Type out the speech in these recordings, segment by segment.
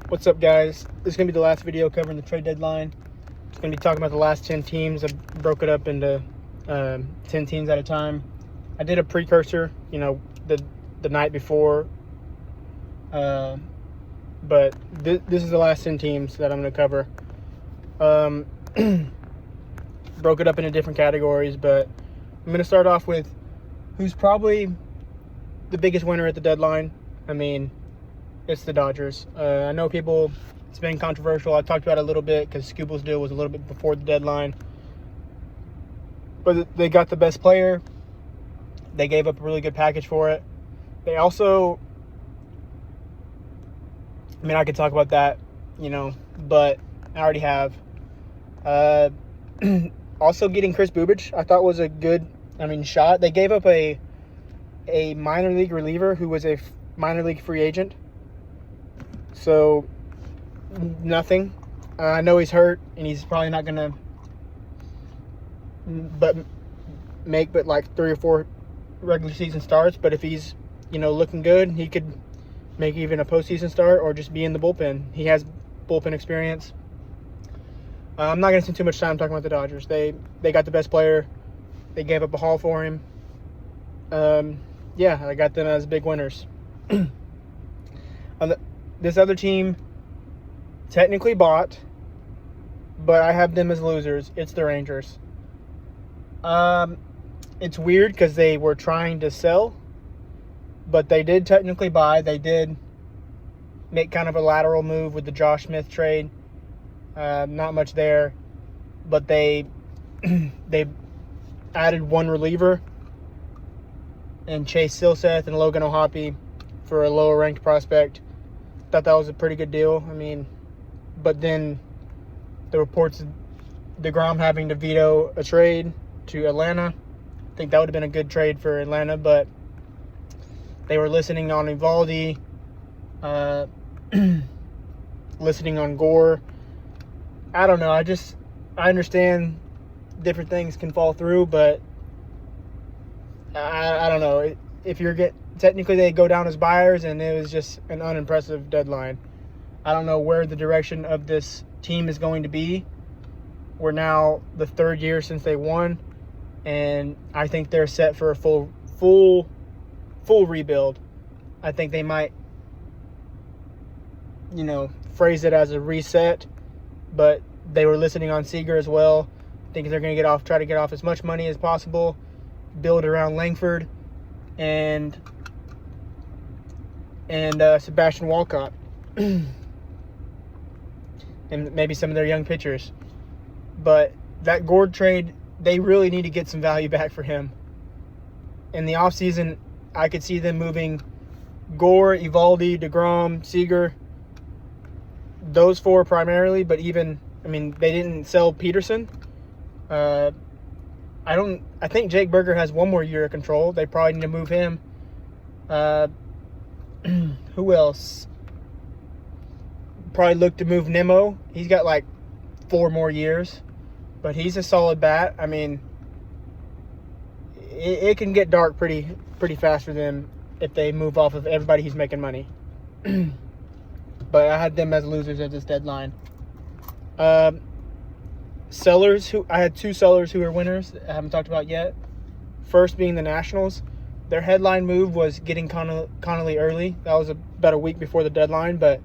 What's up, guys? This is going to be the last video covering the trade deadline. It's going to be talking about the last 10 teams. I broke it up into 10 teams at a time. I did a precursor, the night before. But this is the last 10 teams that I'm going to cover. Broke it up into different categories, but I'm going to start off with who's probably the biggest winner at the deadline. I mean, it's the Dodgers. I know it's been controversial. I talked about it a little bit because Skubal's deal was a little bit before the deadline. But they got the best player. They gave up a really good package for it. They also, I could talk about that, but I already have. Also getting Kris Bubic, I thought was a good, shot. They gave up a minor league reliever who was a minor league free agent. So, nothing. I know he's hurt, and he's probably not going to make like 3 or 4 regular season starts. But if he's, looking good, he could make even a postseason start or just be in the bullpen. He has bullpen experience. I'm not going to spend too much time talking about the Dodgers. They got the best player. They gave up a haul for him. I got them as big winners. This other team technically bought, but I have them as losers. It's the Rangers. It's weird because they were trying to sell, but they did technically buy. They did make kind of a lateral move with the Josh Smith trade. Not much there, but they added one reliever and Chase Silseth and Logan O'Hoppe for a lower ranked prospect. Thought that was a pretty good deal. But then the reports of DeGrom having to veto a trade to Atlanta. I think that would have been a good trade for Atlanta, but they were listening on Eovaldi, listening on Gore. I don't know. I understand different things can fall through, but I don't know. If technically they go down as buyers, and it was just an unimpressive deadline. I don't know where the direction of this team is going to be. We're now the 3rd year since they won, and I think they're set for a full rebuild. I think they might, phrase it as a reset, but they were listening on Seager as well. I think they're going to try to get off as much money as possible, build around Langford and Sebastian Walcott. And maybe some of their young pitchers. But that Gord trade, they really need to get some value back for him. In the offseason, I could see them moving Gore, Eovaldi, DeGrom, Seager. Those 4 primarily, but even, they didn't sell Peterson. I think Jake Burger has 1 more year of control. They probably need to move him. Who else? Probably look to move Nimmo. He's got like 4 more years, but he's a solid bat. It can get dark pretty fast for them if they move off of everybody who's making money. But I had them as losers at this deadline. Sellers, I had 2 sellers who are winners I haven't talked about yet. First being the Nationals. Their headline move was getting Connolly early. That was about a week before the deadline, but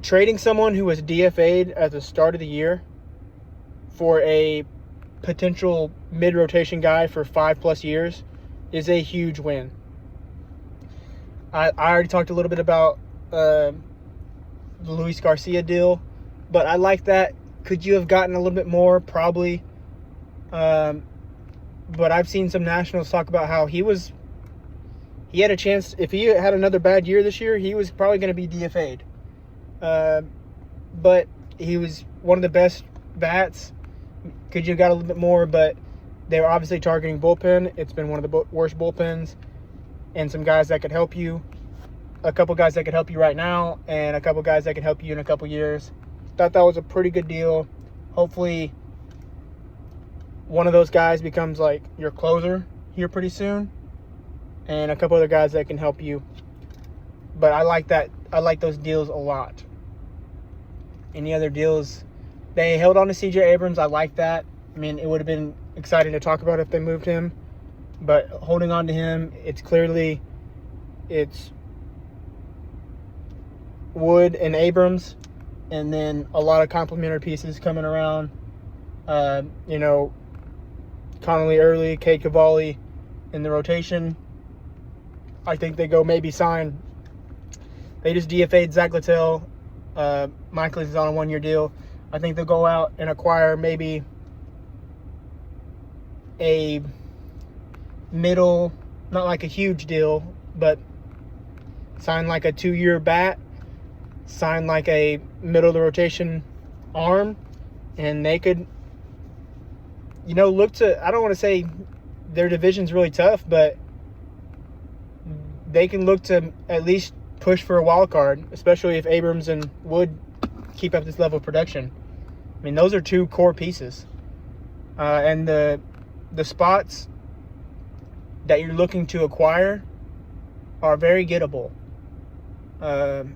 trading someone who was DFA'd at the start of the year for a potential mid-rotation guy for 5+ years is a huge win. I already talked a little bit about the Luis Garcia deal, but I like that. Could you have gotten a little bit more? Probably. But I've seen some Nationals talk about how he had a chance. If he had another bad year this year, he was probably going to be DFA'd. But he was one of the best bats. Could you have got a little bit more? But they were obviously targeting bullpen. It's been one of the worst bullpens. And some guys that could help you. A couple guys that could help you right now, and a couple guys that could help you in a couple years. Thought that was a pretty good deal. Hopefully one of those guys becomes like your closer here pretty soon. and a couple other guys that can help you. But I like that. I like those deals a lot. Any other deals? They held on to C.J. Abrams. I like that. I mean, it would have been exciting to talk about if they moved him. But holding on to him, it's Wood and Abrams, and then a lot of complementary pieces coming around. Connolly Early, Cade Cavalli in the rotation. I think they go maybe sign. They just DFA'd Zach Littell. Michael is on a 1-year deal. I think they'll go out and acquire maybe a middle, not like a huge deal, but sign like a 2-year bat, sign like a middle of the rotation arm, and they could, look to, I don't want to say their division's really tough, but they can look to at least push for a wild card, especially if Abrams and Wood keep up this level of production. I mean, those are 2 core pieces. And the spots that you're looking to acquire are very gettable. Keibert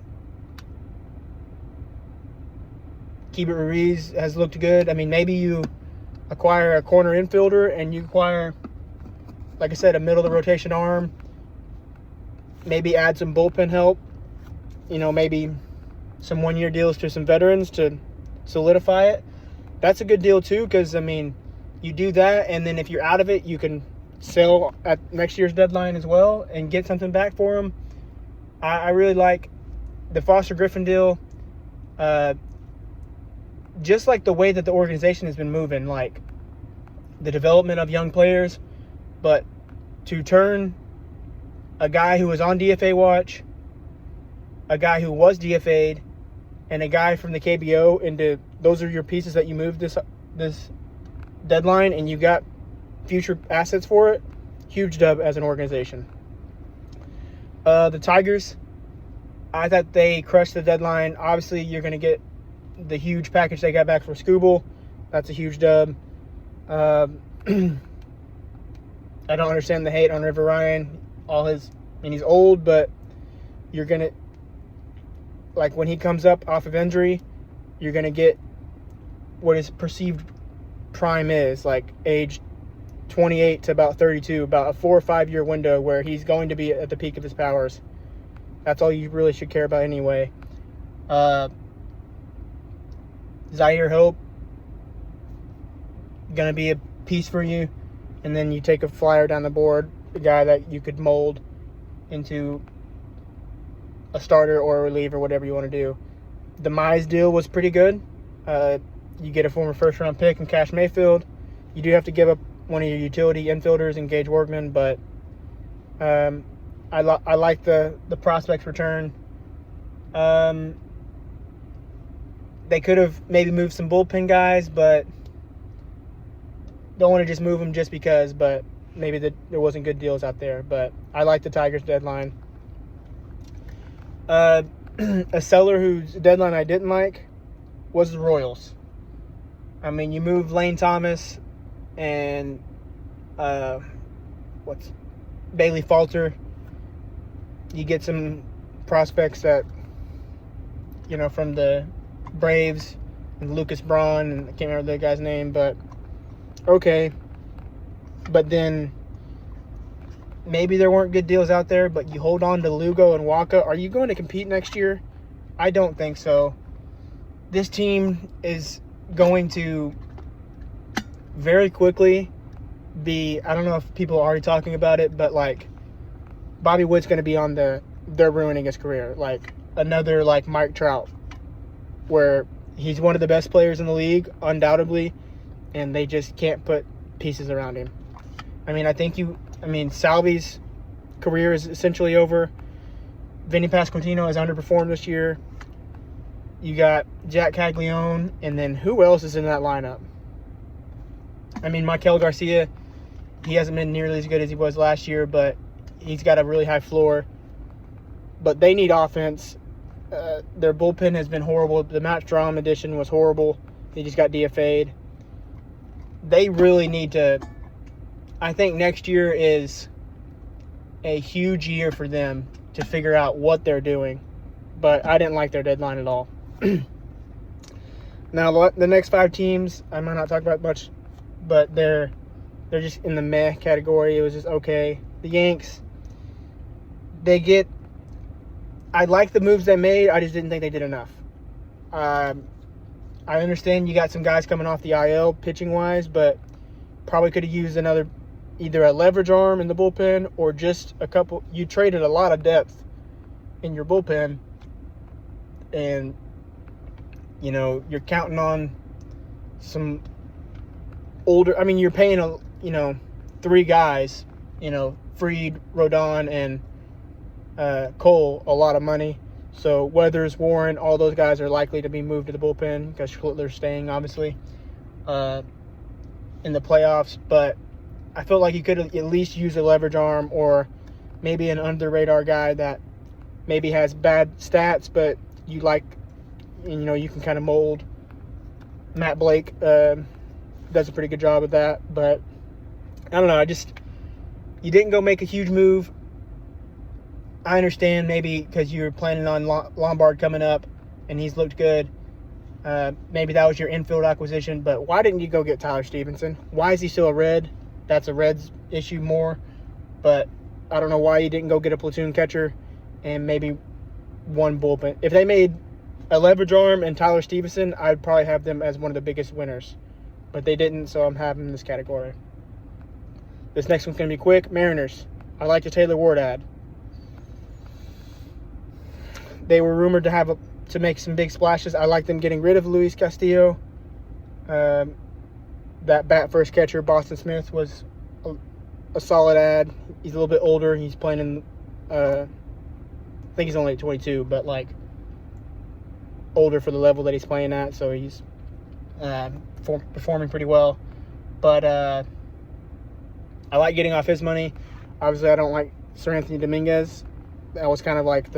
Ruiz has looked good. I mean, maybe you acquire a corner infielder and you acquire, like I said, a middle of the rotation arm. Maybe add some bullpen help. Maybe some 1-year deals to some veterans to solidify it. That's a good deal too, because, I mean, you do that, and then if you're out of it, you can sell at next year's deadline as well and get something back for them. I really like the Foster Griffin deal. Just like the way that the organization has been moving, like the development of young players, but to turn a guy who was on DFA watch, a guy who was DFA'd, and a guy from the KBO into, those are your pieces that you moved this deadline, and you got future assets for it. Huge dub as an organization. The Tigers, I thought they crushed the deadline. Obviously, you're going to get the huge package they got back from Skubal. That's a huge dub. I don't understand the hate on River Ryan. He's old, but you're going to, like, when he comes up off of injury, you're going to get what his perceived prime is, like age 28 to about 32, about a 4 or 5 year window where he's going to be at the peak of his powers. That's all you really should care about anyway. Zaire Hope, going to be a piece for you. And then you take a flyer down the board, a guy that you could mold into a starter or a reliever, whatever you want to do. The Mize deal was pretty good. You get a former first-round pick in Cash Mayfield. You do have to give up one of your utility infielders in Gage Workman, but I like the prospects return. They could have maybe moved some bullpen guys, but don't want to just move them just because, but maybe there wasn't good deals out there. But I like the Tigers deadline. A seller whose deadline I didn't like was the Royals. I mean, you moved Lane Thomas and Bailey Falter. You get some prospects that, from the Braves, and Lucas Braun, and I can't remember the guy's name, but okay. But then maybe there weren't good deals out there, but you hold on to Lugo and Waka. Are you going to compete next year? I don't think so. This team is going to very quickly be, I don't know if people are already talking about it, but like Bobby Wood's going to be on they're ruining his career. Like another like Mike Trout, where he's one of the best players in the league, undoubtedly, and they just can't put pieces around him. I mean, Salvi's career is essentially over. Vinny Pasquantino has underperformed this year. You got Jack Caglione, and then who else is in that lineup? I mean, Maikel Garcia, he hasn't been nearly as good as he was last year, but he's got a really high floor. But they need offense. Their bullpen has been horrible. The Matt Strom edition was horrible. They just got DFA'd. They really need to... I think next year is a huge year for them to figure out what they're doing. But I didn't like their deadline at all. Now, the next 5 teams, I might not talk about much, but they're just in the meh category. It was just okay. The Yanks, I like the moves they made. I just didn't think they did enough. I understand you got some guys coming off the IL pitching-wise, but probably could have used either a leverage arm in the bullpen or just a couple. You traded a lot of depth in your bullpen, and you're counting on some older. I mean, you're paying 3 guys, Fried, Rodon, and Cole, a lot of money. So Weathers, Warren, all those guys are likely to be moved to the bullpen because they're staying, obviously, in the playoffs. But I feel like you could at least use a leverage arm or maybe an under-the-radar guy that maybe has bad stats, but you can kind of mold. Matt Blake does a pretty good job of that. But I don't know. You didn't go make a huge move. I understand maybe because you were planning on Lombard coming up and he's looked good. Maybe that was your infield acquisition, but why didn't you go get Tyler Stevenson? Why is he still a Red? That's a Reds issue more, but I don't know why you didn't go get a platoon catcher and maybe one bullpen. If they made a leverage arm and Tyler Stevenson, I'd probably have them as one of the biggest winners, but they didn't, so I'm having them in this category. This next one's going to be quick. Mariners. I like the Taylor Ward ad. They were rumored to make some big splashes. I like them getting rid of Luis Castillo. That bat first catcher, Boston Smith, was a solid ad. He's a little bit older. He's playing in, I think he's only 22, but older for the level that he's playing at. So he's performing pretty well. But I like getting off his money. Obviously, I don't like Sir Anthony Dominguez. That was kind of like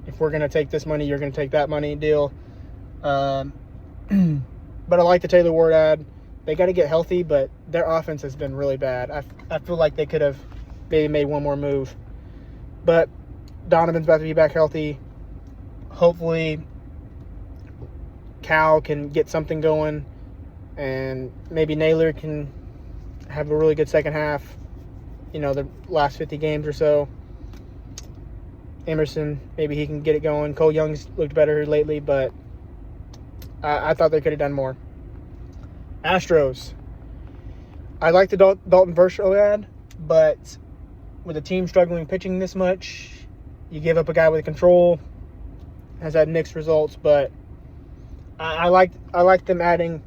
if we're going to take this money, you're going to take that money deal. But I like the Taylor Ward ad. They got to get healthy, but their offense has been really bad. I feel like they could have maybe made one more move. But Donovan's about to be back healthy. Hopefully, Cal can get something going, and maybe Naylor can have a really good second half, the last 50 games or so. Emerson, maybe he can get it going. Cole Young's looked better lately, but I thought they could have done more. Astros. I like the Dalton Varsho ad, but with a team struggling pitching this much, you give up a guy with control. Has had mixed results, but I like them adding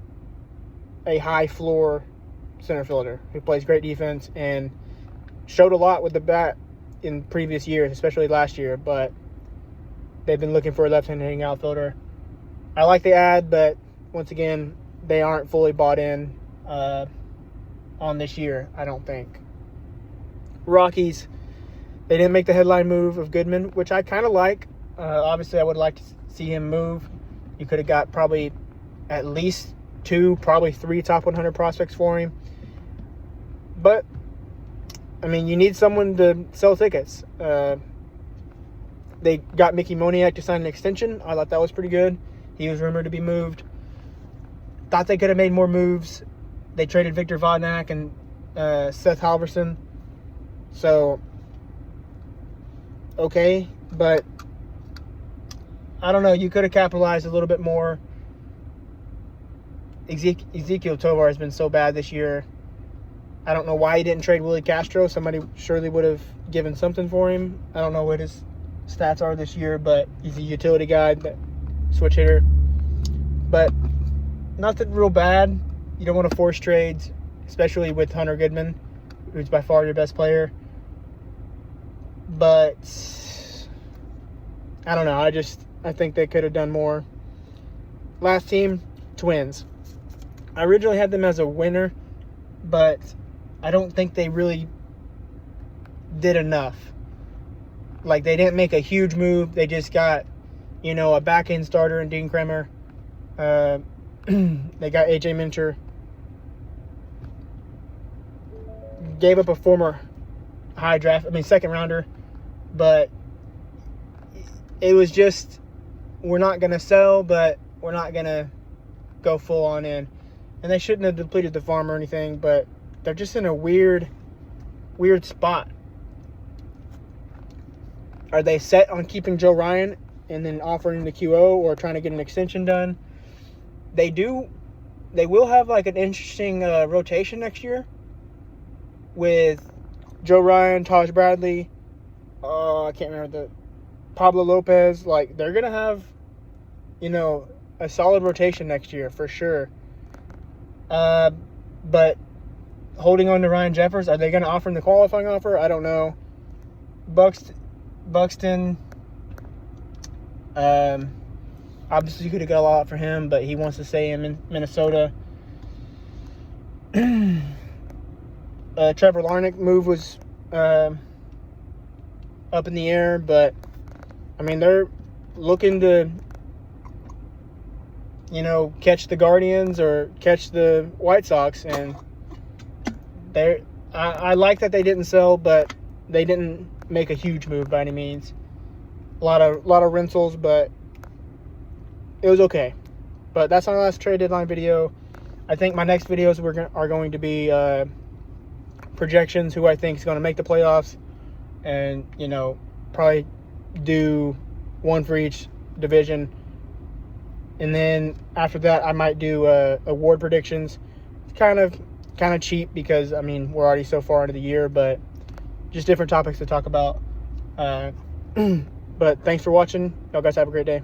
a high floor center fielder who plays great defense and showed a lot with the bat in previous years, especially last year, but they've been looking for a left-handed hitting outfielder. I like the ad, but once again, they aren't fully bought in on this year, I don't think. Rockies, they didn't make the headline move of Goodman, which I kind of like. Obviously, I would like to see him move. You could have got probably at least 2, probably 3 top 100 prospects for him. But I mean, you need someone to sell tickets. They got Mickey Moniak to sign an extension. I thought that was pretty good. He was rumored to be moved. Thought they could have made more moves. They traded Victor Vodnak and Seth Halverson. So, okay. But, I don't know. You could have capitalized a little bit more. Ezekiel Tovar has been so bad this year. I don't know why he didn't trade Willie Castro. Somebody surely would have given something for him. I don't know what his stats are this year, but he's a utility guy, switch hitter. But nothing real bad. You don't want to force trades, especially with Hunter Goodman, who's by far your best player. But I don't know. I think they could have done more. Last team, Twins. I originally had them as a winner, but I don't think they really did enough. Like, they didn't make a huge move. They just got, a back-end starter in Dean Kremer. They got A.J. Minter. Gave up a former second rounder, but it was just, we're not going to sell, but we're not going to go full on in. And they shouldn't have depleted the farm or anything, but they're just in a weird spot. Are they set on keeping Joe Ryan and then offering the QO, or trying to get an extension done? They will have like an interesting rotation next year with Joe Ryan, Taj Bradley, I can't remember Pablo Lopez. Like, they're going to have, a solid rotation next year for sure. But holding on to Ryan Jeffers, are they going to offer him the qualifying offer? I don't know. Buxton, obviously you could have got a lot for him, but he wants to stay in Minnesota. Trevor Larnach move was up in the air, but I mean, they're looking to catch the Guardians or catch the White Sox, and I like that they didn't sell, but they didn't make a huge move by any means. A lot of rentals, but it was okay. But that's our last trade deadline video. I think my next videos are going to be projections, who I think is going to make the playoffs, and probably do one for each division. And then after that, I might do award predictions. It's kind of cheap because, I mean, we're already so far into the year, but just different topics to talk about. But thanks for watching. Y'all guys have a great day.